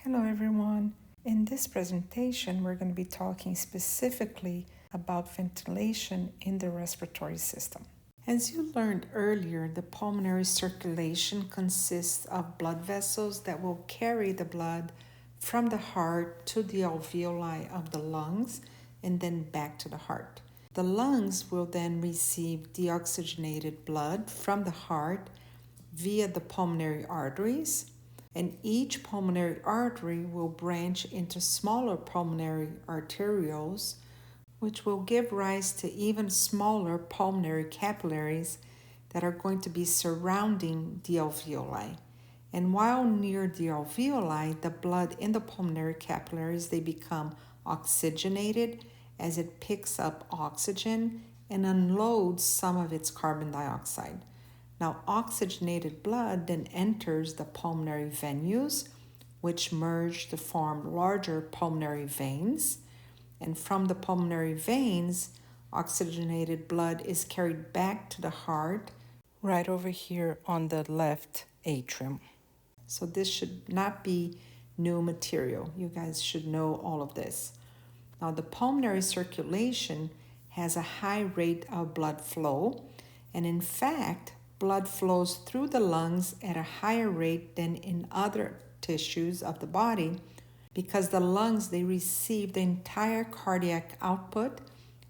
Hello everyone. In this presentation, we're going to be talking specifically about ventilation in the respiratory system. As you learned earlier, the pulmonary circulation consists of blood vessels that will carry the blood from the heart to the alveoli of the lungs and then back to the heart. The lungs will then receive deoxygenated blood from the heart via the pulmonary arteries, and each pulmonary artery will branch into smaller pulmonary arterioles, which will give rise to even smaller pulmonary capillaries that are going to be surrounding the alveoli. And while near the alveoli, the blood in the pulmonary capillaries, they become oxygenated as it picks up oxygen and unloads some of its carbon dioxide. Now, oxygenated blood then enters the pulmonary venules, which merge to form larger pulmonary veins. And from the pulmonary veins, oxygenated blood is carried back to the heart, right over here on the left atrium. So this should not be new material. You guys should know all of this. Now, the pulmonary circulation has a high rate of blood flow, and in fact, blood flows through the lungs at a higher rate than in other tissues of the body because the lungs, they receive the entire cardiac output,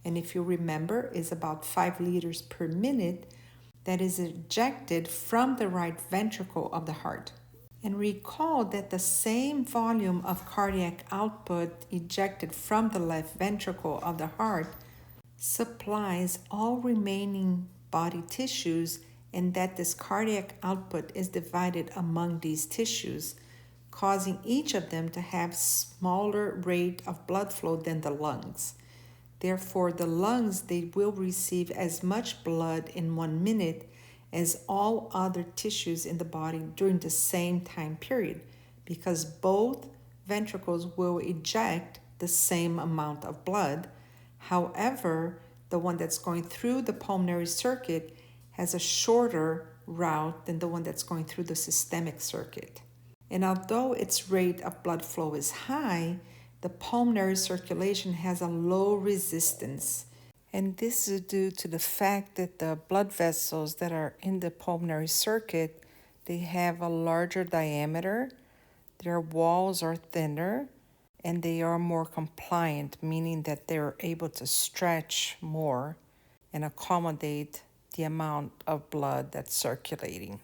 and if you remember, is about 5 liters per minute that is ejected from the right ventricle of the heart. And recall that the same volume of cardiac output ejected from the left ventricle of the heart supplies all remaining body tissues, and that this cardiac output is divided among these tissues, causing each of them to have smaller rate of blood flow than the lungs. Therefore, the lungs, they will receive as much blood in 1 minute as all other tissues in the body during the same time period, because both ventricles will eject the same amount of blood. However, the one that's going through the pulmonary circuit has a shorter route than the one that's going through the systemic circuit. And although its rate of blood flow is high, the pulmonary circulation has a low resistance. And this is due to the fact that the blood vessels that are in the pulmonary circuit, they have a larger diameter, their walls are thinner, and they are more compliant, meaning that they're able to stretch more and accommodate the amount of blood that's circulating.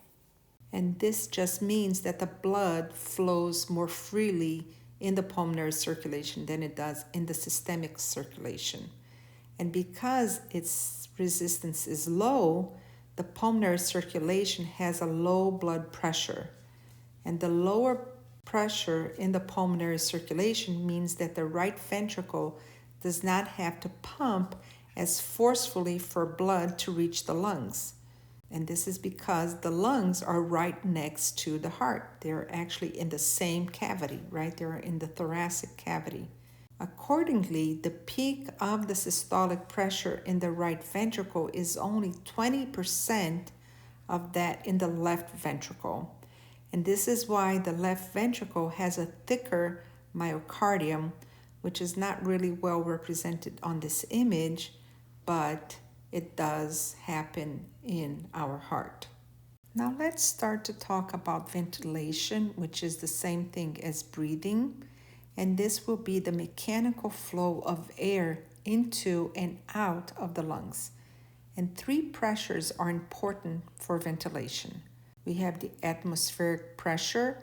And this just means that the blood flows more freely in the pulmonary circulation than it does in the systemic circulation. And because its resistance is low, the pulmonary circulation has a low blood pressure. And the lower pressure in the pulmonary circulation means that the right ventricle does not have to pump as forcefully for blood to reach the lungs. And this is because the lungs are right next to the heart. They're actually in the same cavity, right? They're in the thoracic cavity. Accordingly, the peak of the systolic pressure in the right ventricle is only 20% of that in the left ventricle. And this is why the left ventricle has a thicker myocardium, which is not really well represented on this image, but it does happen in our heart. Now let's start to talk about ventilation, which is the same thing as breathing. And this will be the mechanical flow of air into and out of the lungs. And 3 pressures are important for ventilation. We have the atmospheric pressure,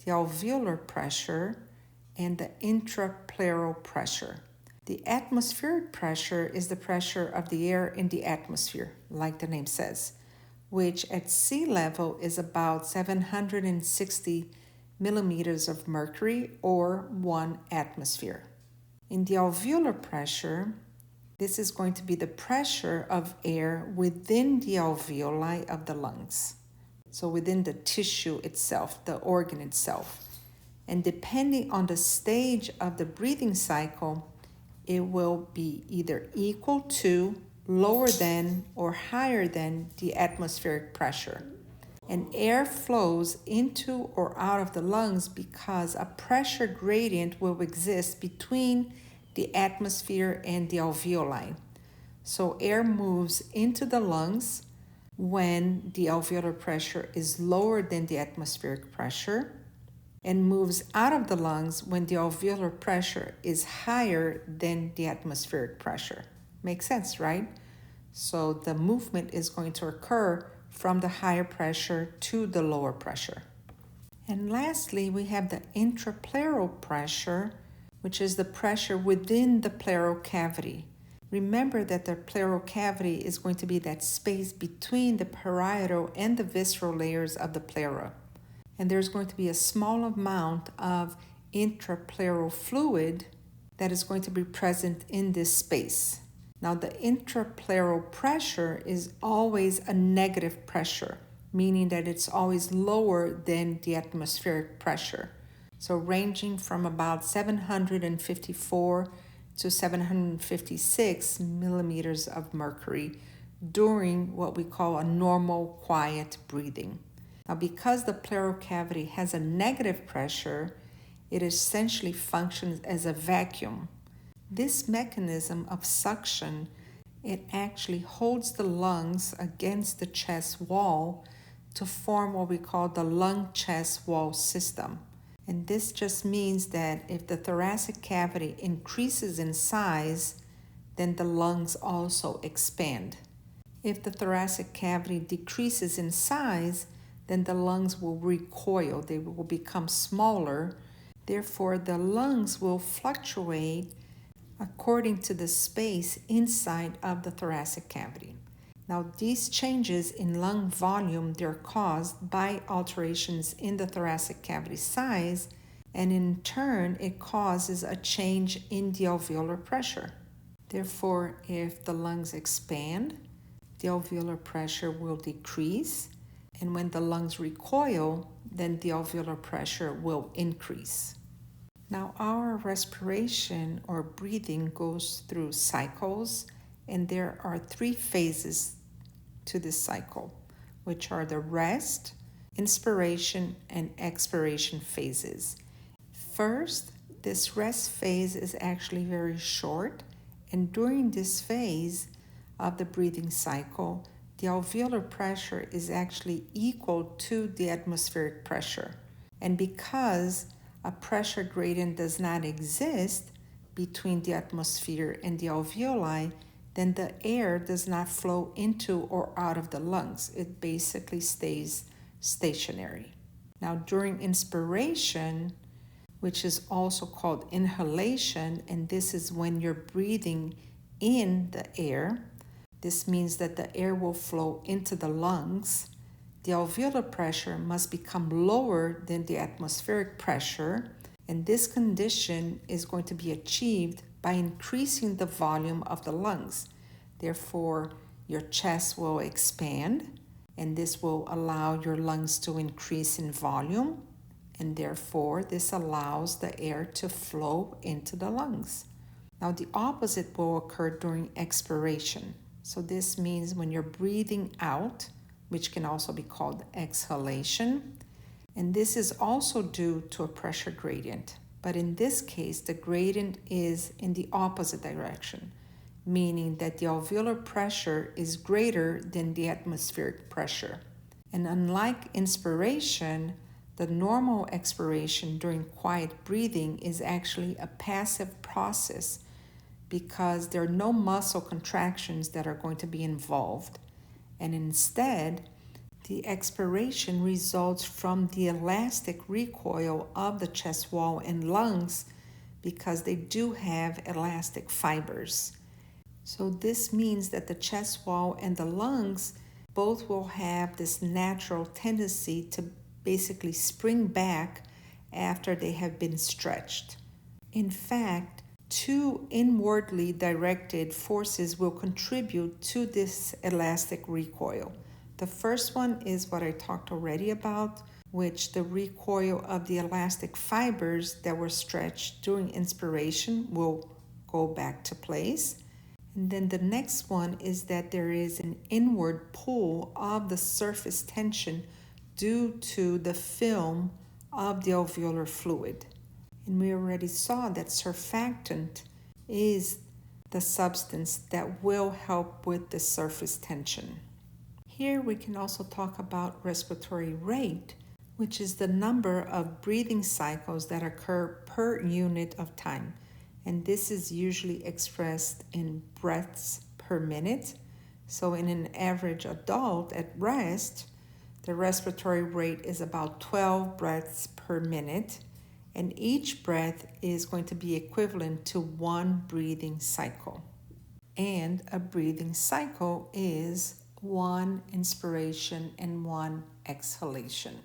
the alveolar pressure, and the intrapleural pressure. The atmospheric pressure is the pressure of the air in the atmosphere, like the name says, which at sea level is about 760 millimeters of mercury, or 1 atmosphere. In the alveolar pressure, this is going to be the pressure of air within the alveoli of the lungs. So within the tissue itself, the organ itself. And depending on the stage of the breathing cycle, it will be either equal to, lower than, or higher than the atmospheric pressure. and air flows into or out of the lungs because a pressure gradient will exist between the atmosphere and the alveoli. So air moves into the lungs when the alveolar pressure is lower than the atmospheric pressure, and moves out of the lungs when the alveolar pressure is higher than the atmospheric pressure. Makes sense, right? So the movement is going to occur from the higher pressure to the lower pressure. And lastly, we have the intrapleural pressure, which is the pressure within the pleural cavity. Remember that the pleural cavity is going to be that space between the parietal and the visceral layers of the pleura. And there's going to be a small amount of intrapleural fluid that is going to be present in this space. Now, the intrapleural pressure is always a negative pressure, meaning that it's always lower than the atmospheric pressure. So ranging from about 754 to 756 millimeters of mercury during what we call a normal quiet breathing. Now, because the pleural cavity has a negative pressure, it essentially functions as a vacuum. This mechanism of suction, it actually holds the lungs against the chest wall to form what we call the lung-chest wall system. And this just means that if the thoracic cavity increases in size, then the lungs also expand. If the thoracic cavity decreases in size, then the lungs will recoil, they will become smaller. Therefore, the lungs will fluctuate according to the space inside of the thoracic cavity. Now, these changes in lung volume, they're caused by alterations in the thoracic cavity size, and in turn, it causes a change in the alveolar pressure. Therefore, if the lungs expand, the alveolar pressure will decrease, and when the lungs recoil, then the alveolar pressure will increase. Now, our respiration or breathing goes through cycles, and there are 3 phases to this cycle, which are the rest, inspiration, and expiration phases. First, this rest phase is actually very short, and during this phase of the breathing cycle, the alveolar pressure is actually equal to the atmospheric pressure. And because a pressure gradient does not exist between the atmosphere and the alveoli, then the air does not flow into or out of the lungs. It basically stays stationary. Now, during inspiration, which is also called inhalation, and this is when you're breathing in the air, this means that the air will flow into the lungs. The alveolar pressure must become lower than the atmospheric pressure, and this condition is going to be achieved by increasing the volume of the lungs. Therefore, your chest will expand, and this will allow your lungs to increase in volume, and therefore this allows the air to flow into the lungs. Now, the opposite will occur during expiration. So this means when you're breathing out, which can also be called exhalation, and this is also due to a pressure gradient. But in this case, the gradient is in the opposite direction, meaning that the alveolar pressure is greater than the atmospheric pressure. And unlike inspiration, the normal expiration during quiet breathing is actually a passive process because there are no muscle contractions that are going to be involved. And instead, the expiration results from the elastic recoil of the chest wall and lungs because they do have elastic fibers. So this means that the chest wall and the lungs both will have this natural tendency to basically spring back after they have been stretched. In fact, 2 inwardly directed forces will contribute to this elastic recoil. The first one is what I talked already about, which the recoil of the elastic fibers that were stretched during inspiration will go back to place. And then the next one is that there is an inward pull of the surface tension due to the film of the alveolar fluid. And we already saw that surfactant is the substance that will help with the surface tension. Here we can also talk about respiratory rate, which is the number of breathing cycles that occur per unit of time. And this is usually expressed in breaths per minute. So in an average adult at rest, the respiratory rate is about 12 breaths per minute, and each breath is going to be equivalent to one breathing cycle. And a breathing cycle is one inspiration and one exhalation.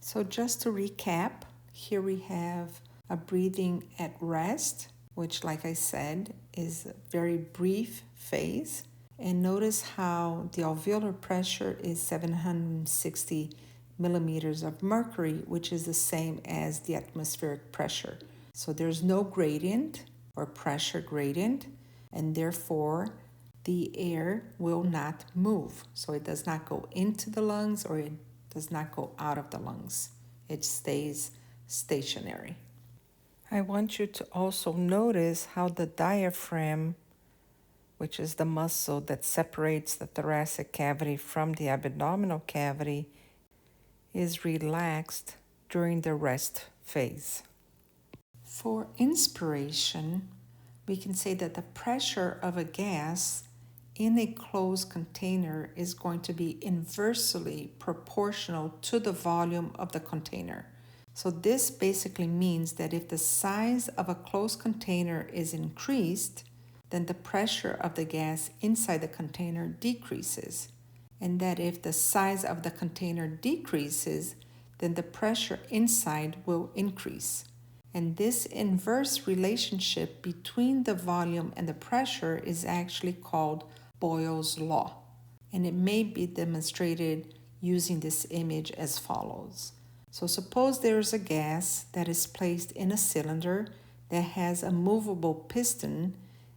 So just to recap, here we have a breathing at rest, which, like I said, is a very brief phase. And notice how the alveolar pressure is 760 millimeters of mercury, which is the same as the atmospheric pressure. So there's no gradient or pressure gradient, and therefore the air will not move. So it does not go into the lungs or it does not go out of the lungs. It stays stationary. I want you to also notice how the diaphragm, which is the muscle that separates the thoracic cavity from the abdominal cavity, is relaxed during the rest phase. For inspiration, we can say that the pressure of a gas in a closed container is going to be inversely proportional to the volume of the container. So this basically means that if the size of a closed container is increased, then the pressure of the gas inside the container decreases. And that if the size of the container decreases, then the pressure inside will increase. And this inverse relationship between the volume and the pressure is actually called Boyle's law. And it may be demonstrated using this image as follows. So suppose there is a gas that is placed in a cylinder that has a movable piston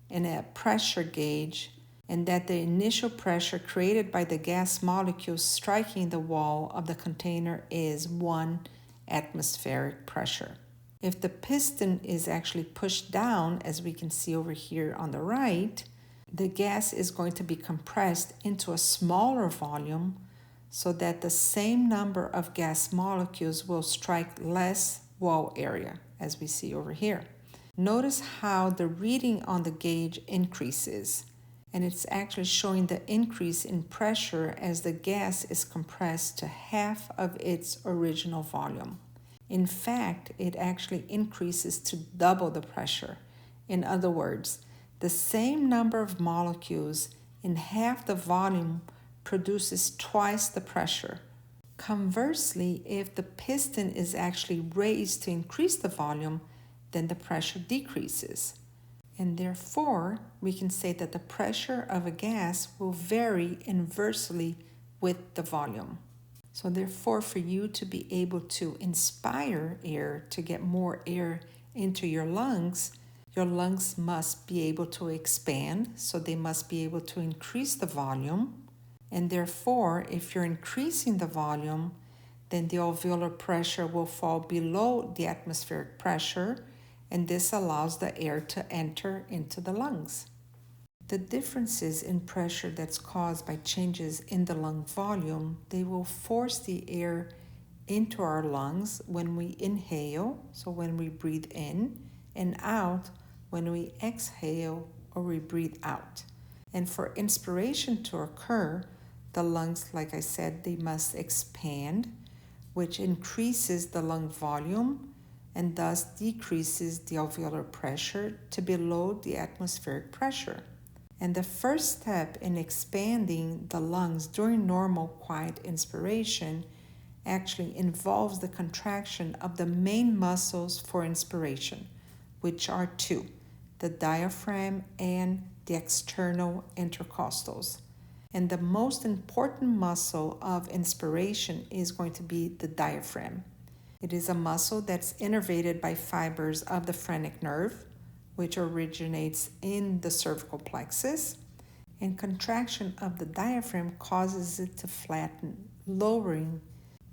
and a pressure gauge, and that the initial pressure created by the gas molecules striking the wall of the container is 1 atmospheric pressure. If the piston is actually pushed down, as we can see over here on the right, the gas is going to be compressed into a smaller volume so that the same number of gas molecules will strike less wall area, as we see over here. Notice how the reading on the gauge increases, and it's actually showing the increase in pressure as the gas is compressed to half of its original volume. In fact, it actually increases to double the pressure. In other words, the same number of molecules in half the volume produces twice the pressure. Conversely, if the piston is actually raised to increase the volume, then the pressure decreases. And therefore, we can say that the pressure of a gas will vary inversely with the volume. So therefore, for you to be able to inspire air, to get more air into your lungs must be able to expand, so they must be able to increase the volume. And therefore, if you're increasing the volume, then the alveolar pressure will fall below the atmospheric pressure, and this allows the air to enter into the lungs. The differences in pressure that's caused by changes in the lung volume, they will force the air into our lungs when we inhale, so when we breathe in, and out when we exhale or we breathe out. And for inspiration to occur, the lungs, like I said, they must expand, which increases the lung volume and thus decreases the alveolar pressure to below the atmospheric pressure. And the first step in expanding the lungs during normal quiet inspiration actually involves the contraction of the main muscles for inspiration, which are two, the diaphragm and the external intercostals. And the most important muscle of inspiration is going to be the diaphragm. It is a muscle that's innervated by fibers of the phrenic nerve, which originates in the cervical plexus, and contraction of the diaphragm causes it to flatten, lowering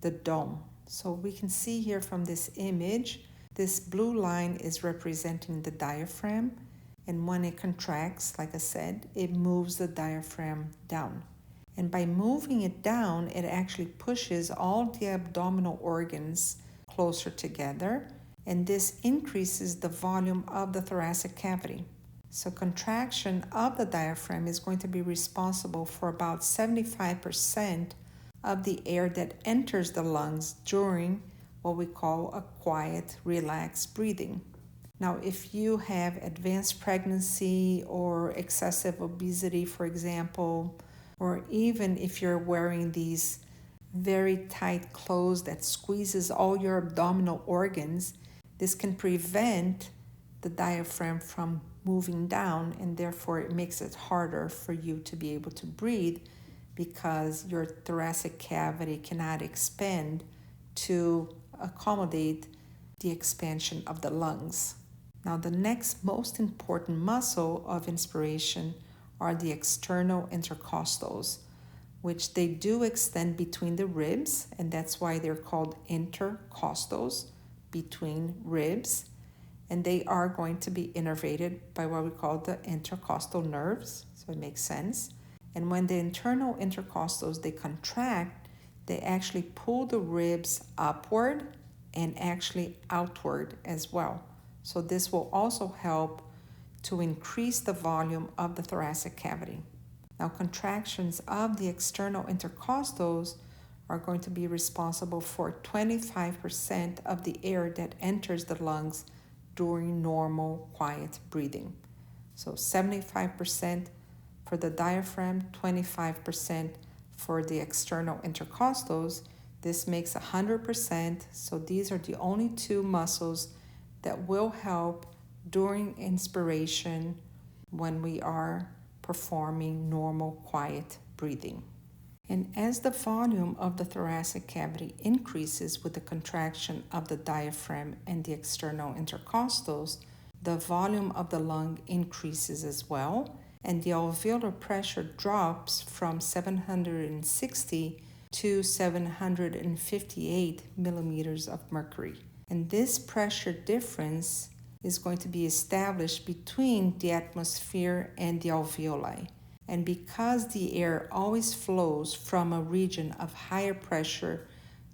the dome. So we can see here from this image, this blue line is representing the diaphragm, and when it contracts, like I said, it moves the diaphragm down. And by moving it down, it actually pushes all the abdominal organs closer together, and this increases the volume of the thoracic cavity. So contraction of the diaphragm is going to be responsible for about 75% of the air that enters the lungs during what we call a quiet, relaxed breathing. Now, if you have advanced pregnancy or excessive obesity, for example, or even if you're wearing these very tight clothes that squeezes all your abdominal organs, this can prevent the diaphragm from moving down, and therefore it makes it harder for you to be able to breathe because your thoracic cavity cannot expand to accommodate the expansion of the lungs. Now, the next most important muscle of inspiration are the external intercostals, which they do extend between the ribs, and that's why they're called intercostals, between ribs. And they are going to be innervated by what we call the intercostal nerves, so it makes sense. And when the internal intercostals, they contract, they actually pull the ribs upward and actually outward as well. So this will also help to increase the volume of the thoracic cavity. Now, contractions of the external intercostals are going to be responsible for 25% of the air that enters the lungs during normal, quiet breathing. So 75% for the diaphragm, 25% for the external intercostals. This makes 100%. So these are the only two muscles that will help during inspiration when we are performing normal, quiet breathing. And as the volume of the thoracic cavity increases with the contraction of the diaphragm and the external intercostals, the volume of the lung increases as well, and the alveolar pressure drops from 760 to 758 millimeters of mercury. And this pressure difference is going to be established between the atmosphere and the alveoli. And because the air always flows from a region of higher pressure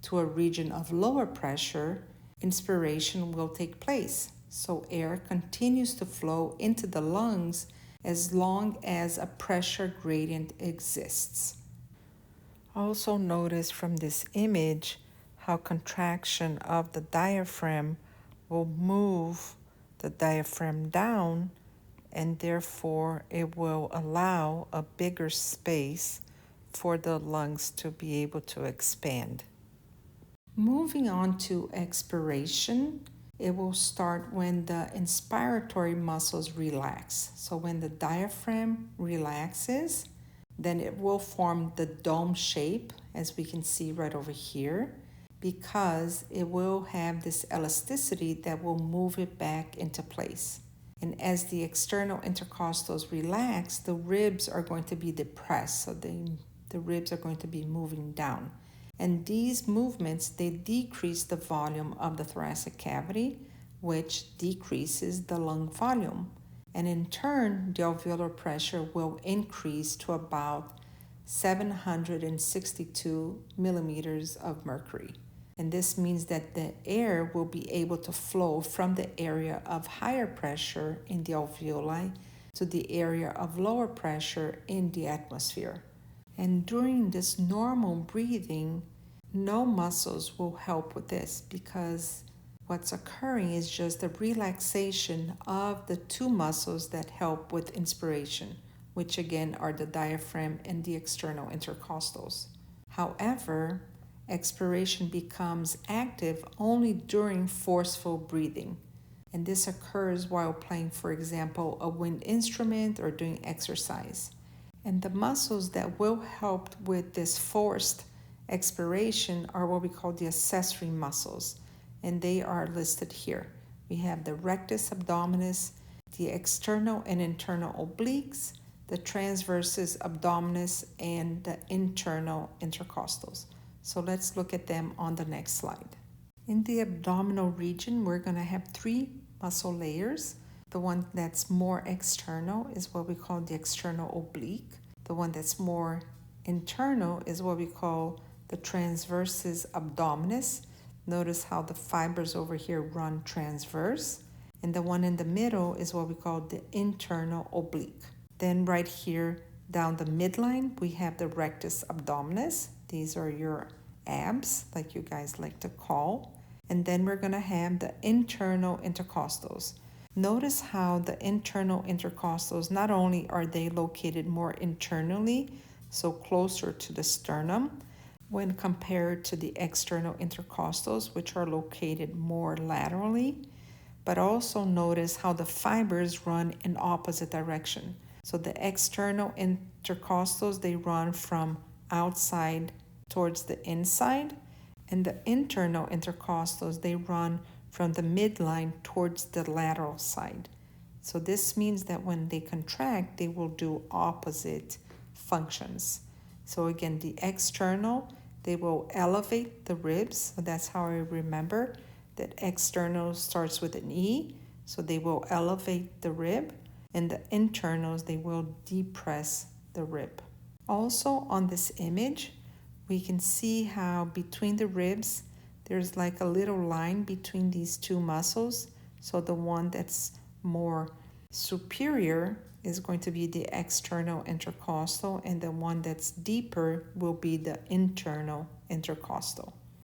to a region of lower pressure, inspiration will take place. So air continues to flow into the lungs as long as a pressure gradient exists. Also notice from this image how contraction of the diaphragm will move the diaphragm down, and therefore it will allow a bigger space for the lungs to be able to expand. Moving on to expiration, it will start when the inspiratory muscles relax. So when the diaphragm relaxes, then it will form the dome shape, as we can see right over here, because it will have this elasticity that will move it back into place. And as the external intercostals relax, the ribs are going to be depressed, so the ribs are going to be moving down. And these movements, they decrease the volume of the thoracic cavity, which decreases the lung volume. And in turn, the alveolar pressure will increase to about 762 millimeters of mercury. And this means that the air will be able to flow from the area of higher pressure in the alveoli to the area of lower pressure in the atmosphere. And during this normal breathing, no muscles will help with this, because what's occurring is just a relaxation of the two muscles that help with inspiration, which again are the diaphragm and the external intercostals. However, expiration becomes active only during forceful breathing. And this occurs while playing, for example, a wind instrument or doing exercise. And the muscles that will help with this forced expiration are what we call the accessory muscles. And they are listed here. We have the rectus abdominis, the external and internal obliques, the transversus abdominis, and the internal intercostals. So let's look at them on the next slide. In the abdominal region, we're going to have 3 muscle layers. The one that's more external is what we call the external oblique. The one that's more internal is what we call the transversus abdominis. Notice how the fibers over here run transverse. And the one in the middle is what we call the internal oblique. Then right here down the midline, we have the rectus abdominis. These are your abs, like you guys like to call. And then we're going to have the internal intercostals. Notice how the internal intercostals, not only are they located more internally, so closer to the sternum, when compared to the external intercostals, which are located more laterally, but also notice how the fibers run in opposite direction. So the external intercostals, they run from outside towards the inside, and the internal intercostals, they run from the midline towards the lateral side. So this means that when they contract, they will do opposite functions. So again, the external, they will elevate the ribs. So that's how I remember that external starts with an E. So they will elevate the rib, and the internals, they will depress the rib. Also on this image, we can see how between the ribs, there's like a little line between these 2 muscles. So the one that's more superior is going to be the external intercostal, and the one that's deeper will be the internal intercostal.